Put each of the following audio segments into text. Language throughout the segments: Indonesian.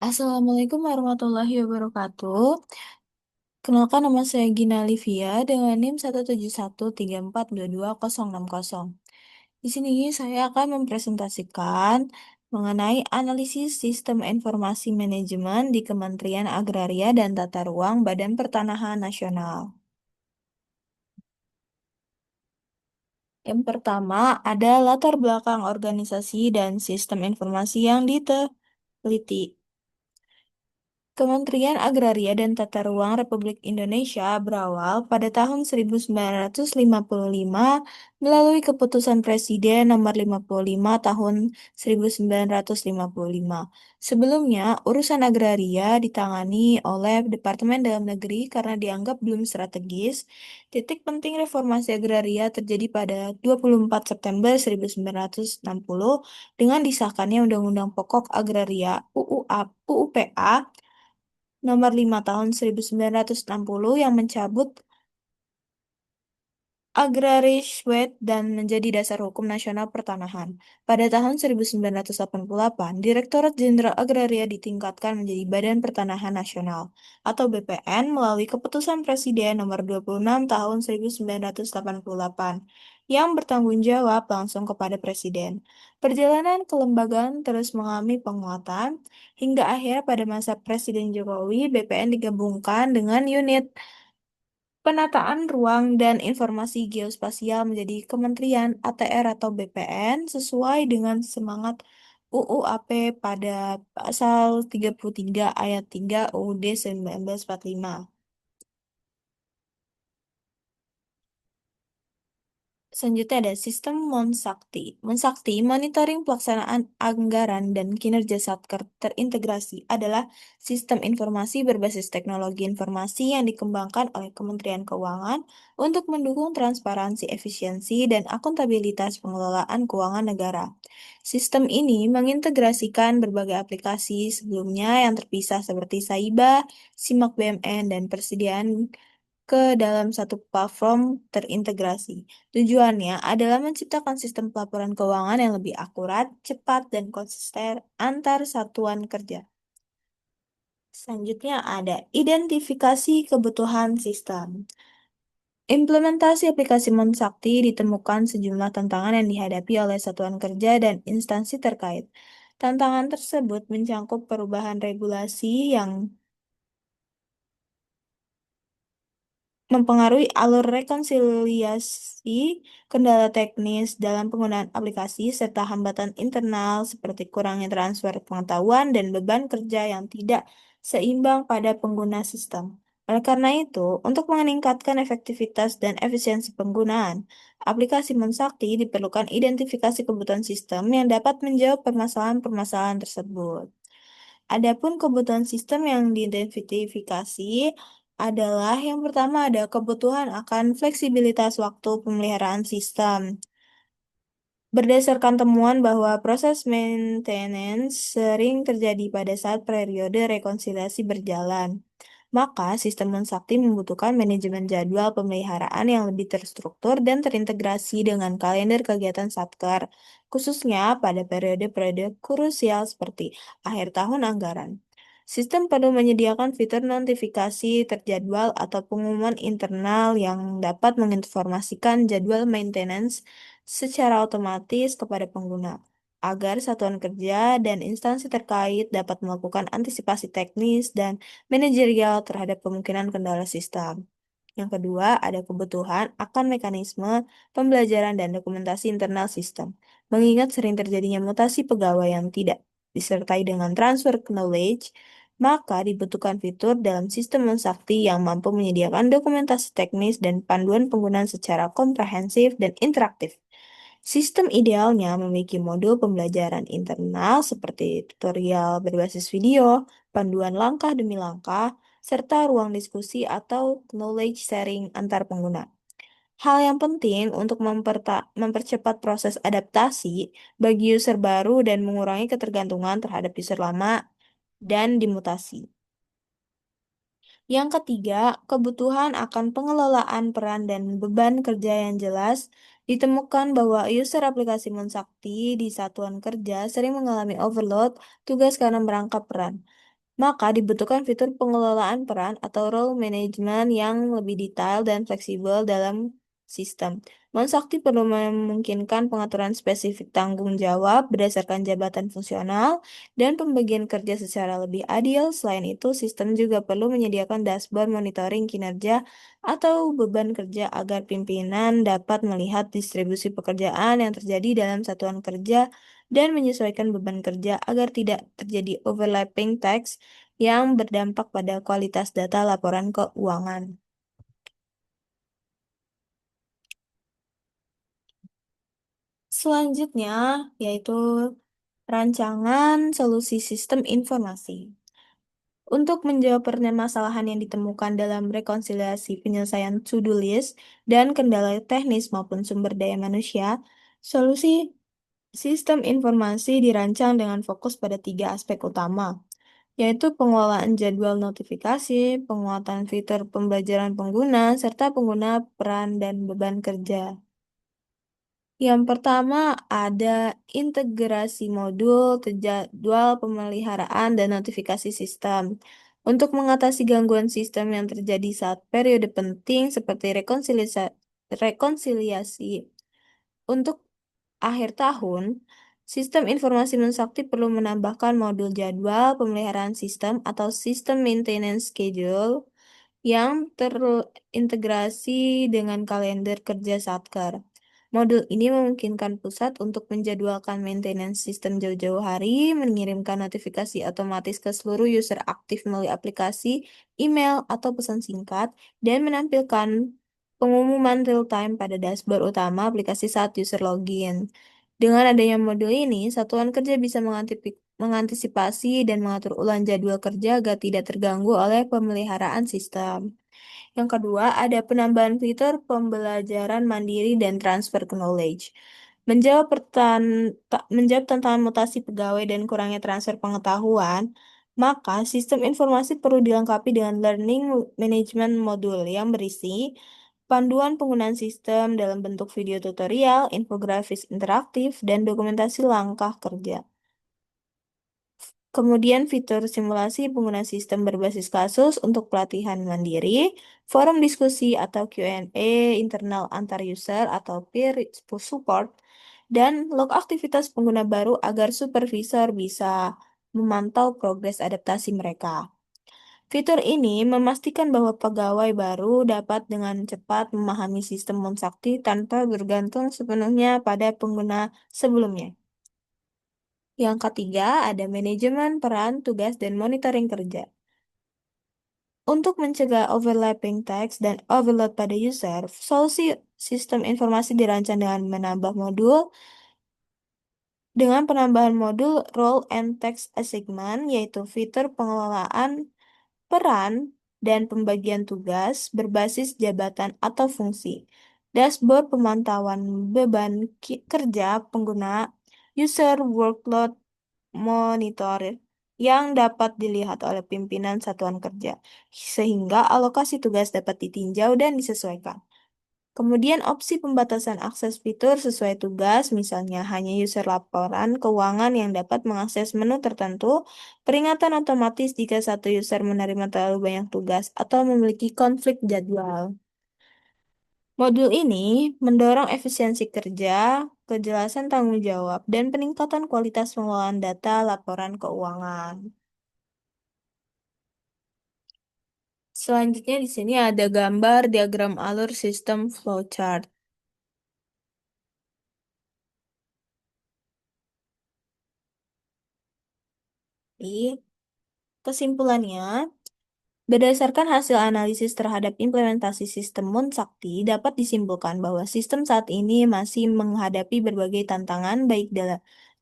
Assalamualaikum warahmatullahi wabarakatuh. Kenalkan nama saya Gina Livia dengan NIM 17134220060. Di sini saya akan mempresentasikan mengenai analisis sistem informasi manajemen di Kementerian Agraria dan Tata Ruang Badan Pertanahan Nasional. Yang pertama ada latar belakang organisasi dan sistem informasi yang diteliti. Kementerian Agraria dan Tata Ruang Republik Indonesia berawal pada tahun 1955 melalui Keputusan Presiden Nomor 55 Tahun 1955. Sebelumnya, urusan agraria ditangani oleh Departemen Dalam Negeri karena dianggap belum strategis. Titik penting reformasi agraria terjadi pada 24 September 1960 dengan disahkannya Undang-Undang Pokok Agraria UUPA Nomor 5 Tahun 1960 yang mencabut Agrarisch-Wet dan menjadi dasar hukum nasional pertanahan. Pada tahun 1988, Direktorat Jenderal Agraria ditingkatkan menjadi Badan Pertanahan Nasional atau BPN melalui Keputusan Presiden Nomor 26 Tahun 1988 yang bertanggung jawab langsung kepada Presiden. Perjalanan kelembagaan terus mengalami penguatan hingga akhir pada masa Presiden Jokowi, BPN digabungkan dengan unit Penataan Ruang dan Informasi Geospasial menjadi Kementerian ATR atau BPN sesuai dengan semangat UUAP pada pasal 33 ayat 3 UUD 1945. Selanjutnya ada sistem Monsakti. Monsakti, monitoring pelaksanaan anggaran dan kinerja Satker terintegrasi adalah sistem informasi berbasis teknologi informasi yang dikembangkan oleh Kementerian Keuangan untuk mendukung transparansi, efisiensi, dan akuntabilitas pengelolaan keuangan negara. Sistem ini mengintegrasikan berbagai aplikasi sebelumnya yang terpisah seperti Saiba, Simak BMN, dan Persediaan ke dalam satu platform terintegrasi. Tujuannya adalah menciptakan sistem pelaporan keuangan yang lebih akurat, cepat, dan konsisten antar satuan kerja. Selanjutnya ada identifikasi kebutuhan sistem. Implementasi aplikasi Monsakti ditemukan sejumlah tantangan yang dihadapi oleh satuan kerja dan instansi terkait. Tantangan tersebut mencangkup perubahan regulasi yang mempengaruhi alur rekonsiliasi, kendala teknis dalam penggunaan aplikasi, serta hambatan internal seperti kurangnya transfer pengetahuan dan beban kerja yang tidak seimbang pada pengguna sistem. Oleh karena itu, untuk meningkatkan efektivitas dan efisiensi penggunaan, aplikasi Mensakti diperlukan identifikasi kebutuhan sistem yang dapat menjawab permasalahan-permasalahan tersebut. Adapun kebutuhan sistem yang diidentifikasi adalah yang pertama ada kebutuhan akan fleksibilitas waktu pemeliharaan sistem. Berdasarkan temuan bahwa proses maintenance sering terjadi pada saat periode rekonsiliasi berjalan, maka sistem Mensakti membutuhkan manajemen jadwal pemeliharaan yang lebih terstruktur dan terintegrasi dengan kalender kegiatan Satker, khususnya pada periode-periode krusial seperti akhir tahun anggaran. Sistem perlu menyediakan fitur notifikasi terjadwal atau pengumuman internal yang dapat menginformasikan jadwal maintenance secara otomatis kepada pengguna, agar satuan kerja dan instansi terkait dapat melakukan antisipasi teknis dan manajerial terhadap kemungkinan kendala sistem. Yang kedua, ada kebutuhan akan mekanisme pembelajaran dan dokumentasi internal sistem. Mengingat sering terjadinya mutasi pegawai yang tidak disertai dengan transfer knowledge, maka dibutuhkan fitur dalam sistem Mensakti yang mampu menyediakan dokumentasi teknis dan panduan penggunaan secara komprehensif dan interaktif. Sistem idealnya memiliki modul pembelajaran internal seperti tutorial berbasis video, panduan langkah demi langkah, serta ruang diskusi atau knowledge sharing antar pengguna. Hal yang penting untuk mempercepat proses adaptasi bagi user baru dan mengurangi ketergantungan terhadap user lama dan dimutasi. Yang ketiga, kebutuhan akan pengelolaan peran dan beban kerja yang jelas. Ditemukan bahwa user aplikasi Mensakti di satuan kerja sering mengalami overload tugas karena merangkap peran. Maka dibutuhkan fitur pengelolaan peran atau role management yang lebih detail dan fleksibel dalam sistem. Monsakti perlu memungkinkan pengaturan spesifik tanggung jawab berdasarkan jabatan fungsional dan pembagian kerja secara lebih adil. Selain itu, sistem juga perlu menyediakan dashboard monitoring kinerja atau beban kerja agar pimpinan dapat melihat distribusi pekerjaan yang terjadi dalam satuan kerja dan menyesuaikan beban kerja agar tidak terjadi overlapping task yang berdampak pada kualitas data laporan keuangan. Selanjutnya, yaitu rancangan solusi sistem informasi. Untuk menjawab permasalahan yang ditemukan dalam rekonsiliasi penyelesaian to-do list dan kendala teknis maupun sumber daya manusia, solusi sistem informasi dirancang dengan fokus pada tiga aspek utama, yaitu pengelolaan jadwal notifikasi, penguatan fitur pembelajaran pengguna, serta pengguna peran dan beban kerja. Yang pertama ada integrasi modul, jadwal pemeliharaan, dan notifikasi sistem. Untuk mengatasi gangguan sistem yang terjadi saat periode penting seperti rekonsiliasi untuk akhir tahun, sistem informasi Mensakti perlu menambahkan modul jadwal pemeliharaan sistem atau sistem maintenance schedule yang terintegrasi dengan kalender kerja Satker. Modul ini memungkinkan pusat untuk menjadwalkan maintenance sistem jauh-jauh hari, mengirimkan notifikasi otomatis ke seluruh user aktif melalui aplikasi, email, atau pesan singkat, dan menampilkan pengumuman real-time pada dashboard utama aplikasi saat user login. Dengan adanya modul ini, satuan kerja bisa mengantisipasi dan mengatur ulang jadwal kerja agar tidak terganggu oleh pemeliharaan sistem. Yang kedua, ada penambahan fitur pembelajaran mandiri dan transfer knowledge. Menjawab tantangan mutasi pegawai dan kurangnya transfer pengetahuan, maka sistem informasi perlu dilengkapi dengan learning management modul yang berisi panduan penggunaan sistem dalam bentuk video tutorial, infografis interaktif, dan dokumentasi langkah kerja. Kemudian fitur simulasi pengguna sistem berbasis kasus untuk pelatihan mandiri, forum diskusi atau Q&A internal antar user atau peer support, dan log aktivitas pengguna baru agar supervisor bisa memantau progres adaptasi mereka. Fitur ini memastikan bahwa pegawai baru dapat dengan cepat memahami sistem Monsakti tanpa bergantung sepenuhnya pada pengguna sebelumnya. Yang ketiga, ada manajemen peran, tugas, dan monitoring kerja. Untuk mencegah overlapping text dan overload pada user, solusi sistem informasi dirancang dengan penambahan modul role and text assignment, yaitu fitur pengelolaan peran dan pembagian tugas berbasis jabatan atau fungsi, dashboard pemantauan beban kerja pengguna, user workload monitor yang dapat dilihat oleh pimpinan satuan kerja, sehingga alokasi tugas dapat ditinjau dan disesuaikan. Kemudian opsi pembatasan akses fitur sesuai tugas, misalnya hanya user laporan keuangan yang dapat mengakses menu tertentu, peringatan otomatis jika satu user menerima terlalu banyak tugas atau memiliki konflik jadwal. Modul ini mendorong efisiensi kerja, kejelasan tanggung jawab, dan peningkatan kualitas pengelolaan data laporan keuangan. Selanjutnya di sini ada gambar diagram alur sistem flowchart. Jadi, kesimpulannya, berdasarkan hasil analisis terhadap implementasi sistem Monsakti, dapat disimpulkan bahwa sistem saat ini masih menghadapi berbagai tantangan baik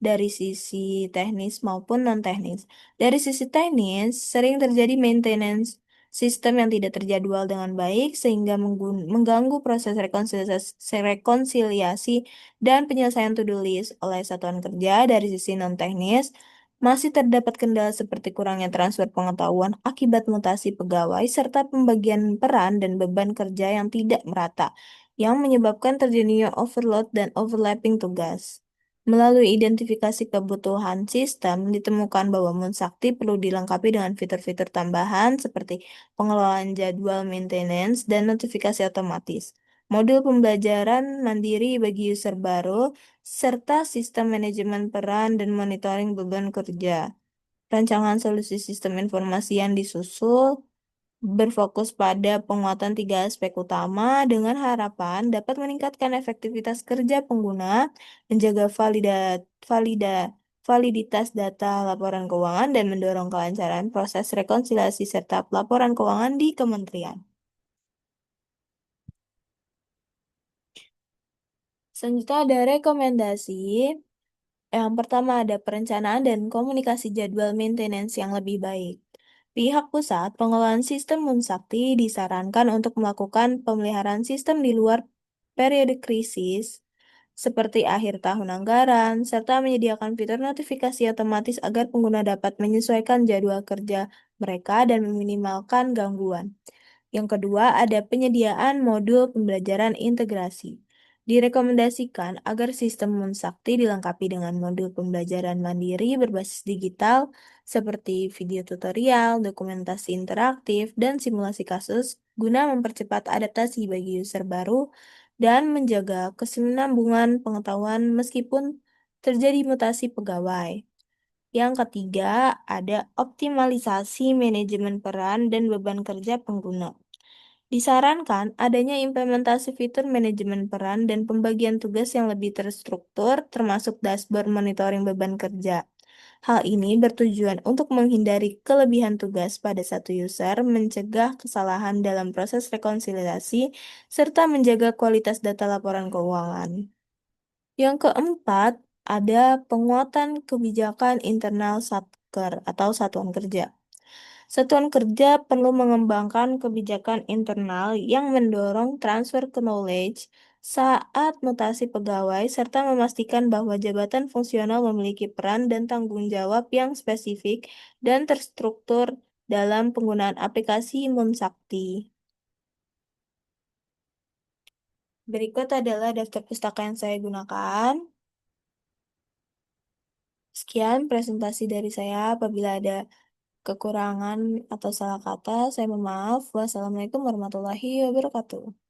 dari sisi teknis maupun non-teknis. Dari sisi teknis, sering terjadi maintenance sistem yang tidak terjadwal dengan baik sehingga mengganggu proses rekonsiliasi dan penyelesaian to-do list oleh satuan kerja. Dari sisi non-teknis, masih terdapat kendala seperti kurangnya transfer pengetahuan akibat mutasi pegawai serta pembagian peran dan beban kerja yang tidak merata, yang menyebabkan terjadinya overload dan overlapping tugas. Melalui identifikasi kebutuhan sistem, ditemukan bahwa Munsakti perlu dilengkapi dengan fitur-fitur tambahan seperti pengelolaan jadwal maintenance dan notifikasi otomatis, modul pembelajaran mandiri bagi user baru, serta sistem manajemen peran dan monitoring beban kerja. Rancangan solusi sistem informasi yang disusul berfokus pada penguatan tiga aspek utama dengan harapan dapat meningkatkan efektivitas kerja pengguna, menjaga validitas data laporan keuangan, dan mendorong kelancaran proses rekonsiliasi serta pelaporan keuangan di kementerian. Selanjutnya ada rekomendasi. Yang pertama ada perencanaan dan komunikasi jadwal maintenance yang lebih baik. Pihak pusat pengelolaan sistem Munsakti disarankan untuk melakukan pemeliharaan sistem di luar periode krisis, seperti akhir tahun anggaran, serta menyediakan fitur notifikasi otomatis agar pengguna dapat menyesuaikan jadwal kerja mereka dan meminimalkan gangguan. Yang kedua, ada penyediaan modul pembelajaran integrasi. Direkomendasikan agar sistem Munsakti dilengkapi dengan modul pembelajaran mandiri berbasis digital seperti video tutorial, dokumentasi interaktif, dan simulasi kasus guna mempercepat adaptasi bagi user baru dan menjaga kesinambungan pengetahuan meskipun terjadi mutasi pegawai. Yang ketiga, ada optimalisasi manajemen peran dan beban kerja pengguna. Disarankan adanya implementasi fitur manajemen peran dan pembagian tugas yang lebih terstruktur, termasuk dashboard monitoring beban kerja. Hal ini bertujuan untuk menghindari kelebihan tugas pada satu user, mencegah kesalahan dalam proses rekonsiliasi, serta menjaga kualitas data laporan keuangan. Yang keempat, ada penguatan kebijakan internal Satker atau satuan kerja. Satuan kerja perlu mengembangkan kebijakan internal yang mendorong transfer knowledge saat mutasi pegawai serta memastikan bahwa jabatan fungsional memiliki peran dan tanggung jawab yang spesifik dan terstruktur dalam penggunaan aplikasi Munsakti. Berikut adalah daftar pustaka yang saya gunakan. Sekian presentasi dari saya. Apabila ada kekurangan atau salah kata, saya mohon maaf. Wassalamualaikum warahmatullahi wabarakatuh.